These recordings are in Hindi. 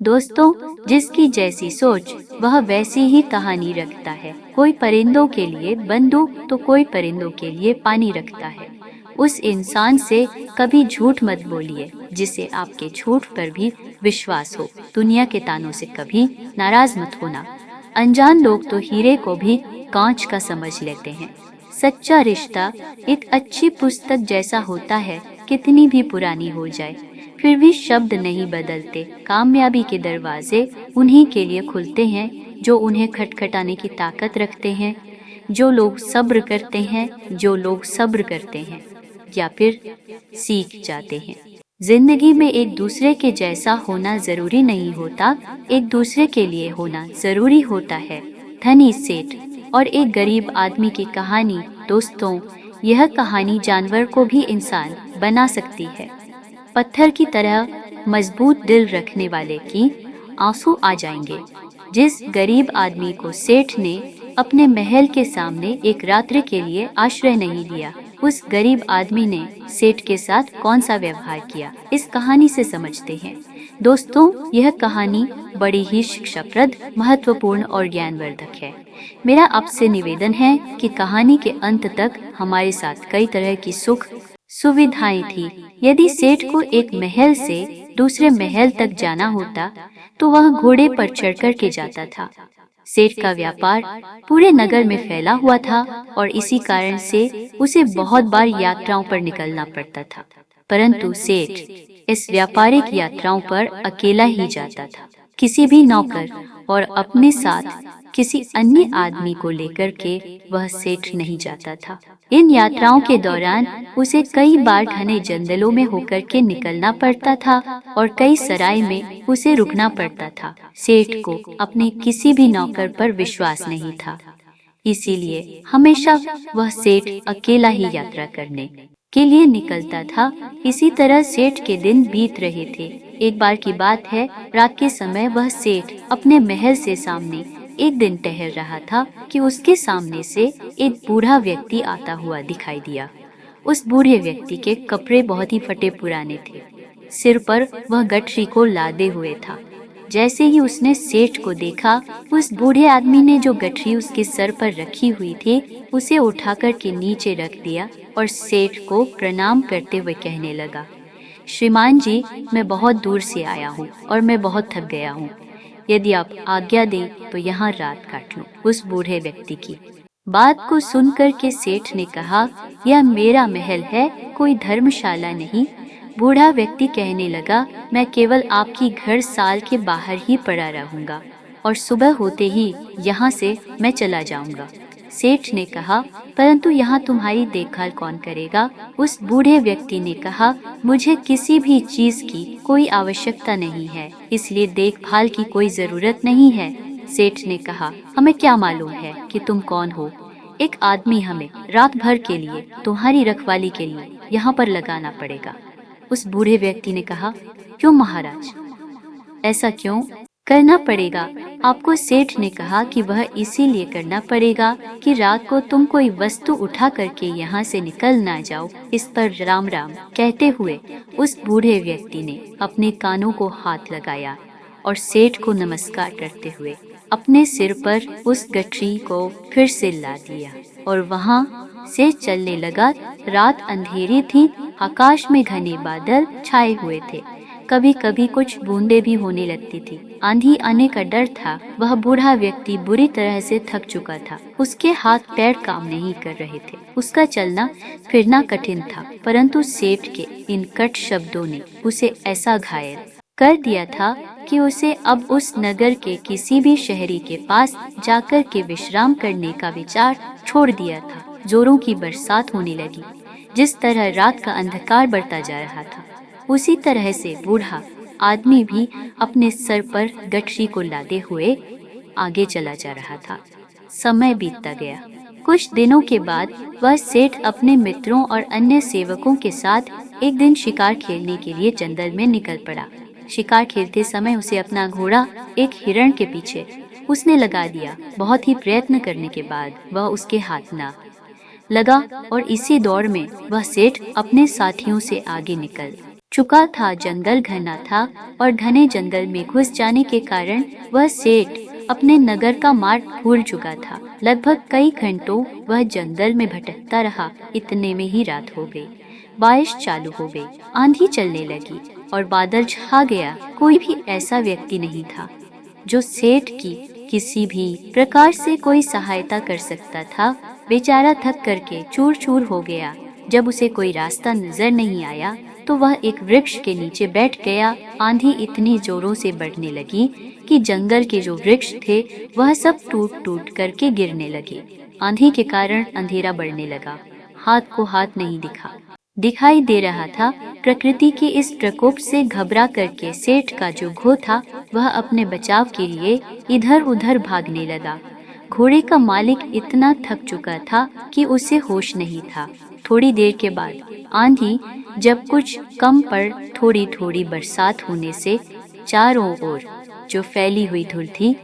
दोस्तों, जिसकी जैसी सोच वह वैसी ही कहानी रखता है। कोई परिंदों के लिए बंदूक तो कोई परिंदों के लिए पानी रखता है। उस इंसान से कभी झूठ मत बोलिए जिसे आपके झूठ पर भी विश्वास हो। दुनिया के तानों से कभी नाराज मत होना। अनजान लोग तो हीरे को भी कांच का समझ लेते हैं। सच्चा रिश्ता एक अच्छी पुस्तक जैसा होता है, कितनी भी पुरानी हो जाए फिर भी शब्द नहीं बदलते। कामयाबी के दरवाजे उन्हीं के लिए खुलते हैं जो उन्हें खटखटाने की ताकत रखते हैं। जो लोग सब्र करते हैं या फिर सीख जाते हैं। जिंदगी में एक दूसरे के जैसा होना जरूरी नहीं होता, एक दूसरे के लिए होना जरूरी होता है। धनी सेठ और एक गरीब आदमी की कहानी। दोस्तों, यह कहानी जानवर को भी इंसान बना सकती है। पत्थर की तरह मजबूत दिल रखने वाले की आंसू आ जाएंगे। जिस गरीब आदमी को सेठ ने अपने महल के सामने एक रात्रि के लिए आश्रय नहीं दिया, उस गरीब आदमी ने सेठ के साथ कौन सा व्यवहार किया, इस कहानी से समझते हैं। दोस्तों, यह कहानी बड़ी ही शिक्षाप्रद, महत्वपूर्ण और ज्ञानवर्धक है। मेरा आपसे निवेदन है कि कहानी के अंत तक हमारे साथ कई तरह की सुख सुविधाएं थी। यदि सेठ को एक महल से दूसरे महल तक जाना होता तो वह घोड़े पर चढ़कर के जाता था। सेठ का व्यापार पूरे नगर में फैला हुआ था और इसी कारण से उसे बहुत बार यात्राओं पर निकलना पड़ता था। परंतु सेठ इस व्यापारिक यात्राओं पर अकेला ही जाता था। किसी भी नौकर और अपने साथ किसी अन्य आदमी को लेकर के वह सेठ नहीं जाता था। इन यात्राओं के दौरान उसे कई बार घने जंगलों में होकर के निकलना पड़ता था और कई सराय में उसे रुकना पड़ता था। सेठ को अपने किसी भी नौकर पर विश्वास नहीं था, इसीलिए हमेशा वह सेठ अकेला ही यात्रा करने के लिए निकलता था। इसी तरह सेठ के दिन बीत रहे थे। एक बार की बात है, रात के समय वह सेठ अपने महल से सामने एक दिन टहल रहा था कि उसके सामने से एक बूढ़ा व्यक्ति आता हुआ दिखाई दिया। उस बूढ़े व्यक्ति के कपड़े बहुत ही फटे पुराने थे। सिर पर वह गठरी को लादे हुए था। जैसे ही उसने सेठ को देखा, उस बूढ़े आदमी ने जो गठरी उसके सर पर रखी हुई थी उसे उठाकर के नीचे रख दिया और सेठ को प्रणाम करते हुए कहने लगा, श्रीमान जी, मैं बहुत दूर से आया हूँ और मैं बहुत थक गया हूँ। यदि आप आज्ञा दें तो यहाँ रात काट लूं। उस बूढ़े व्यक्ति की बात को सुनकर के सेठ ने कहा, यह मेरा महल है, कोई धर्मशाला नहीं। बूढ़ा व्यक्ति कहने लगा, मैं केवल आपकी घर साल के बाहर ही पड़ा रहूंगा और सुबह होते ही यहाँ से मैं चला जाऊंगा। सेठ ने कहा, परंतु यहाँ तुम्हारी देखभाल कौन करेगा? उस बूढ़े व्यक्ति ने कहा, मुझे किसी भी चीज की कोई आवश्यकता नहीं है, इसलिए देखभाल की कोई जरूरत नहीं है। सेठ ने कहा, हमें क्या मालूम है कि तुम कौन हो? एक आदमी हमें रात भर के लिए तुम्हारी रखवाली के लिए यहाँ पर लगाना पड़ेगा। उस बूढ़े व्यक्ति ने कहा, क्यों महाराज, ऐसा क्यों करना पड़ेगा आपको? सेठ ने कहा कि वह इसीलिए करना पड़ेगा कि रात को तुम कोई वस्तु उठा करके यहाँ से निकल ना जाओ। इस पर राम राम कहते हुए उस बूढ़े व्यक्ति ने अपने कानों को हाथ लगाया और सेठ को नमस्कार करते हुए अपने सिर पर उस गठरी को फिर से ला दिया और वहाँ से चलने लगा। रात अंधेरी थी, आकाश में घने बादल छाए हुए थे, कभी कभी कुछ बूंदें भी होने लगती थी। आंधी आने का डर था। वह बूढ़ा व्यक्ति बुरी तरह से थक चुका था। उसके हाथ पैर काम नहीं कर रहे थे। उसका चलना फिरना कठिन था, परंतु सेठ के इन कट शब्दों ने उसे ऐसा घायल कर दिया था कि उसे अब उस नगर के किसी भी शहरी के पास जाकर के विश्राम करने का विचार छोड़ दिया था। जोरों की बरसात होने लगी। जिस तरह रात का अंधकार बढ़ता जा रहा था, उसी तरह से बूढ़ा आदमी भी अपने सर पर गठरी को लादे हुए आगे चला जा रहा था। समय बीतता गया। कुछ दिनों के बाद वह सेठ अपने मित्रों और अन्य सेवकों के साथ एक दिन शिकार खेलने के लिए जंगल में निकल पड़ा। शिकार खेलते समय उसे अपना घोड़ा एक हिरण के पीछे उसने लगा दिया। बहुत ही प्रयत्न करने के बाद वह उसके हाथ ना लगा और इसी दौड़ में वह सेठ अपने साथियों से आगे निकल चुका था, जंगल घना था और घने जंगल में घुस जाने के कारण वह सेठ अपने नगर का मार्ग भूल चुका था। लगभग कई घंटों वह जंगल में भटकता रहा। इतने में ही रात हो गई। बारिश चालू हो गई, आंधी चलने लगी और बादल छा गया। कोई भी ऐसा व्यक्ति नहीं था जो सेठ की किसी भी प्रकार से कोई सहायता कर सकता था। बेचारा थक करके चूर चूर हो गया। जब उसे कोई रास्ता नजर नहीं आया तो वह एक वृक्ष के नीचे बैठ गया। आंधी इतनी जोरों से बढ़ने लगी कि जंगल के जो वृक्ष थे वह सब टूट टूट करके गिरने लगे। आंधी के कारण अंधेरा बढ़ने लगा। हाथ को हाथ नहीं दिखाई दे रहा था। प्रकृति के इस प्रकोप से घबरा करके सेठ का जो घोड़ा था वह अपने बचाव के लिए इधर उधर भागने लगा। घोड़े का मालिक इतना थक चुका था कि उसे होश नहीं था। थोड़ी देर के बाद आंधी जब कुछ कम पड़, थोड़ी थोड़ी बरसात होने से चारों ओर जो फैली हुई धूल थी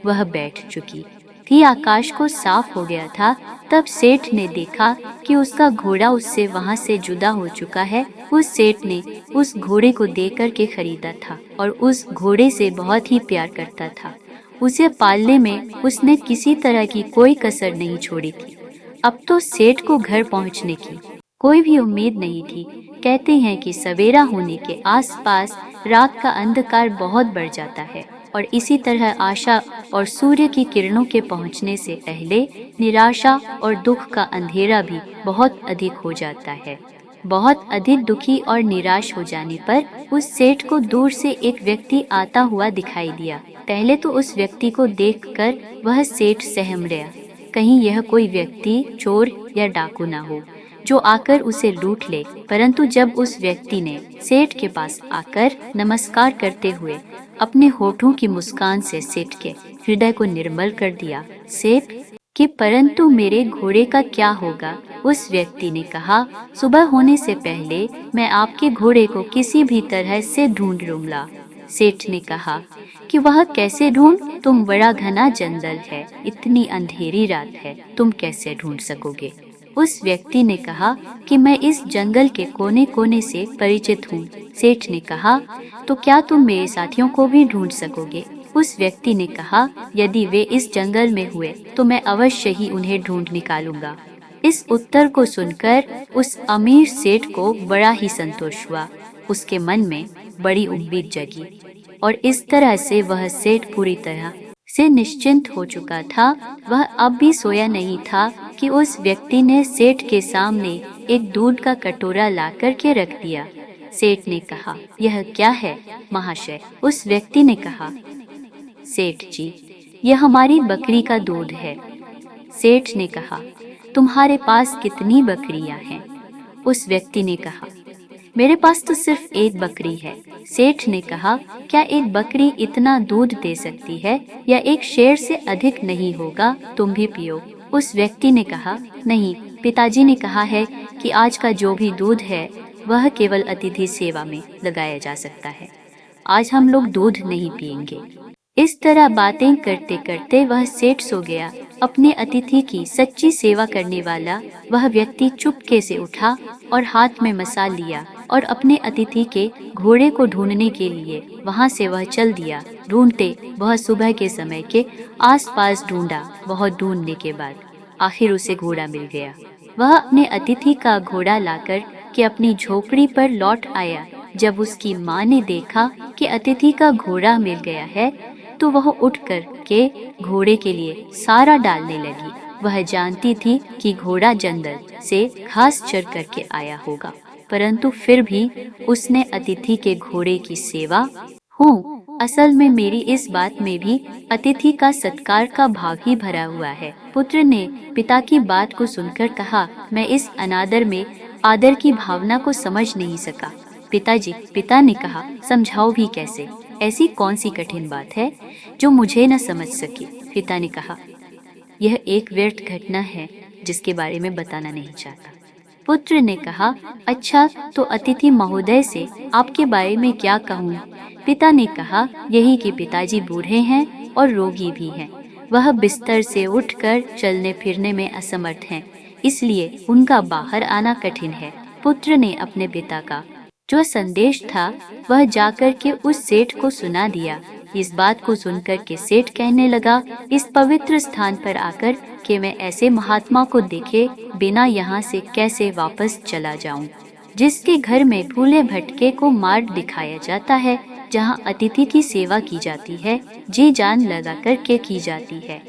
वह बैठ चुकी थी। आकाश को साफ हो गया था। तब सेठ ने देखा कि उसका घोड़ा उससे वहां से जुदा हो चुका है। उस सेठ ने उस घोड़े को देख कर के खरीदा था और उस घोड़े से बहुत ही प्यार करता था। उसे पालने में उसने किसी तरह की कोई कसर नहीं छोड़ी थी। अब तो सेठ को घर पहुंचने की कोई भी उम्मीद नहीं थी। कहते हैं कि सवेरा होने के आसपास रात का अंधकार बहुत बढ़ जाता है और इसी तरह आशा और सूर्य की किरणों के पहुंचने से पहले निराशा और दुख का अंधेरा भी बहुत अधिक हो जाता है। बहुत अधिक दुखी और निराश हो जाने पर उस सेठ को दूर से एक व्यक्ति आता हुआ दिखाई दिया। पहले तो उस व्यक्ति को देखकर वह सेठ सहम गया। कहीं यह कोई व्यक्ति चोर या डाकू ना हो जो आकर उसे लूट ले। परंतु जब उस व्यक्ति ने सेठ के पास आकर नमस्कार करते हुए अपने होठों की मुस्कान से सेठ के हृदय को निर्मल कर दिया। सेठ कि परंतु मेरे घोड़े का क्या होगा? उस व्यक्ति ने कहा, सुबह होने से पहले मैं आपके घोड़े को किसी भी तरह से ढूंढ लूंगा। सेठ ने कहा कि वह कैसे ढूंढ? तुम बड़ा घना जंगल है, इतनी अंधेरी रात है, तुम कैसे ढूंढ सकोगे? उस व्यक्ति ने कहा कि मैं इस जंगल के कोने कोने से परिचित हूँ। सेठ ने कहा, तो क्या तुम मेरे साथियों को भी ढूंढ सकोगे? उस व्यक्ति ने कहा, यदि वे इस जंगल में हुए तो मैं अवश्य ही उन्हें ढूंढ निकालूंगा। इस उत्तर को सुनकर उस अमीर सेठ को बड़ा ही संतोष हुआ। उसके मन में बड़ी उम्मीद जगी और इस तरह से वह सेठ पूरी तरह से निश्चिंत हो चुका था। वह अब भी सोया नहीं था कि उस व्यक्ति ने सेठ के सामने एक दूध का कटोरा ला कर के रख दिया। सेठ ने कहा, यह क्या है महाशय? उस व्यक्ति ने कहा, सेठ जी, यह हमारी बकरी का दूध है। सेठ ने कहा, तुम्हारे पास कितनी बकरियां हैं? उस व्यक्ति ने कहा, मेरे पास तो सिर्फ एक बकरी है। सेठ ने कहा, क्या एक बकरी इतना दूध दे सकती है? या एक शेर से अधिक नहीं होगा, तुम भी पियो। उस व्यक्ति ने कहा, नहीं, पिताजी ने कहा है कि आज का जो भी दूध है वह केवल अतिथि सेवा में लगाया जा सकता है। आज हम लोग दूध नहीं पिएंगे। इस तरह बातें करते करते वह सेठ सो गया। अपने अतिथि की सच्ची सेवा करने वाला वह व्यक्ति चुपके से उठा और हाथ में मसाल लिया और अपने अतिथि के घोड़े को ढूंढने के लिए वहां से वह चल दिया। ढूंढते वह सुबह के समय के आसपास ढूंढा। बहुत ढूंढने के बाद आखिर उसे घोड़ा मिल गया। वह अपने अतिथि का घोड़ा लाकर के अपनी झोपड़ी पर लौट आया। जब उसकी माँ ने देखा कि अतिथि का घोड़ा मिल गया है तो वह उठ कर के घोड़े के लिए सारा डालने लगी। वह जानती थी कि घोड़ा जंगल से घास चर करके आया होगा, परंतु फिर भी उसने अतिथि के घोड़े की सेवा असल में मेरी इस बात में भी अतिथि का सत्कार का भाव ही भरा हुआ है। पुत्र ने पिता की बात को सुनकर कहा, मैं इस अनादर में आदर की भावना को समझ नहीं सका। पिताजी, पिता ने कहा, समझाओ भी कैसे? ऐसी कौन सी कठिन बात है जो मुझे न समझ सकी? पिता ने कहा, यह एक व्यर्थ घटना है जिसके बारे में बताना नहीं चाहता। पुत्र ने कहा, अच्छा तो अतिथि महोदय से आपके बारे में क्या कहूँ? पिता ने कहा, यही कि पिताजी बूढ़े हैं और रोगी भी हैं। वह बिस्तर से उठकर चलने फिरने में असमर्थ हैं, इसलिए उनका बाहर आना कठिन है। पुत्र ने अपने पिता का जो संदेश था वह जाकर के उस सेठ को सुना दिया। इस बात को सुनकर के सेठ कहने लगा, इस पवित्र स्थान पर आकर कि मैं ऐसे महात्मा को देखे बिना यहाँ से कैसे वापस चला जाऊं, जिसके घर में भूले भटके को मार्ग दिखाया जाता है, जहाँ अतिथि की सेवा की जाती है, जी जान लगा कर के की जाती है,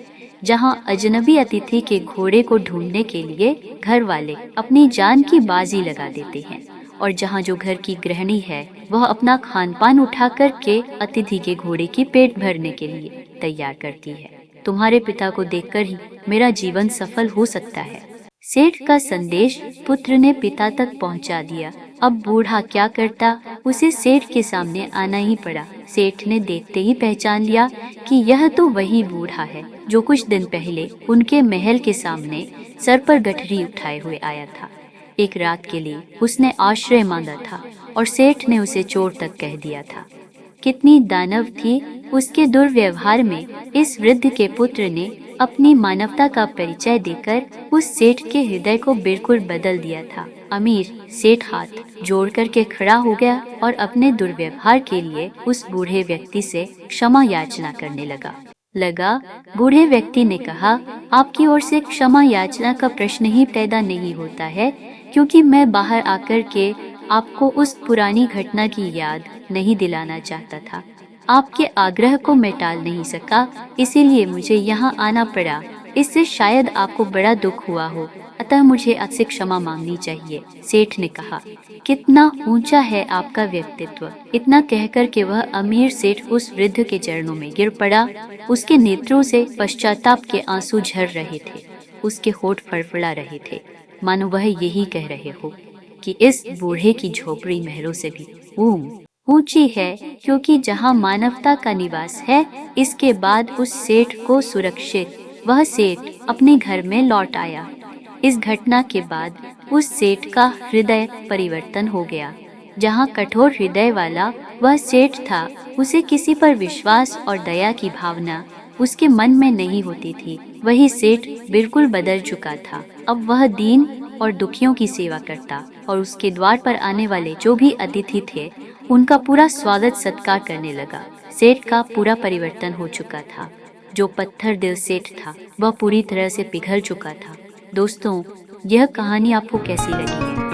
जहाँ अजनबी अतिथि के घोड़े को ढूंढने के लिए घर वाले अपनी जान की बाजी लगा देते हैं, और जहाँ जो घर की गृहिणी है वह अपना खान पान उठा कर के अतिथि के घोड़े की पेट भरने के लिए तैयार करती है। तुम्हारे पिता को देखकर ही मेरा जीवन सफल हो सकता है। सेठ का संदेश पुत्र ने पिता तक पहुंचा दिया। अब बूढ़ा क्या करता, उसे सेठ के सामने आना ही पड़ा। सेठ ने देखते ही पहचान लिया कि यह तो वही बूढ़ा है जो कुछ दिन पहले उनके महल के सामने सर पर गठरी उठाए हुए आया था। एक रात के लिए उसने आश्रय मांगा था और सेठ ने उसे चोर तक कह दिया था। कितनी दानव थी उसके दुर्व्यवहार में इस वृद्ध के पुत्र ने अपनी मानवता का परिचय देकर उस सेठ के हृदय को बिल्कुल बदल दिया था। अमीर सेठ हाथ जोड़ करके खड़ा हो गया और अपने दुर्व्यवहार के लिए उस बूढ़े व्यक्ति से क्षमा याचना करने लगा। बूढ़े व्यक्ति ने कहा, आपकी ओर से क्षमा याचना का प्रश्न ही पैदा नहीं होता है, क्योंकि मैं बाहर आकर के आपको उस पुरानी घटना की याद नहीं दिलाना चाहता था। आपके आग्रह को मैं टाल नहीं सका, इसीलिए मुझे यहाँ आना पड़ा। इससे शायद आपको बड़ा दुख हुआ हो, अतः मुझे आपसे क्षमा मांगनी चाहिए। सेठ ने कहा, कितना ऊंचा है आपका व्यक्तित्व। इतना कहकर के वह अमीर सेठ उस वृद्ध के चरणों में गिर पड़ा। उसके नेत्रों से पश्चाताप के आंसू झर रहे थे, उसके होठ फड़फड़ा रहे थे, मानो वह यही कह रहे हो कि इस बूढ़े की झोपड़ी महलों से भी ऊंची है, क्योंकि जहाँ मानवता का निवास है, इसके बाद उस सेठ को सुरक्षित वह सेठ अपने घर में लौट आया। इस घटना के बाद उस सेठ का हृदय परिवर्तन हो गया। जहाँ कठोर हृदय वाला वह सेठ था, उसे किसी पर विश्वास और दया की भावना उसके मन में नहीं होती थी। वही सेठ बिल्कुल बदल चुका था। अब वह दीन और दुखियों की सेवा करता और उसके द्वार पर आने वाले जो भी अतिथि थे उनका पूरा स्वागत सत्कार करने लगा। सेठ का पूरा परिवर्तन हो चुका था। जो पत्थर दिल सेठ था वह पूरी तरह से पिघल चुका था। दोस्तों, यह कहानी आपको कैसी लगी है?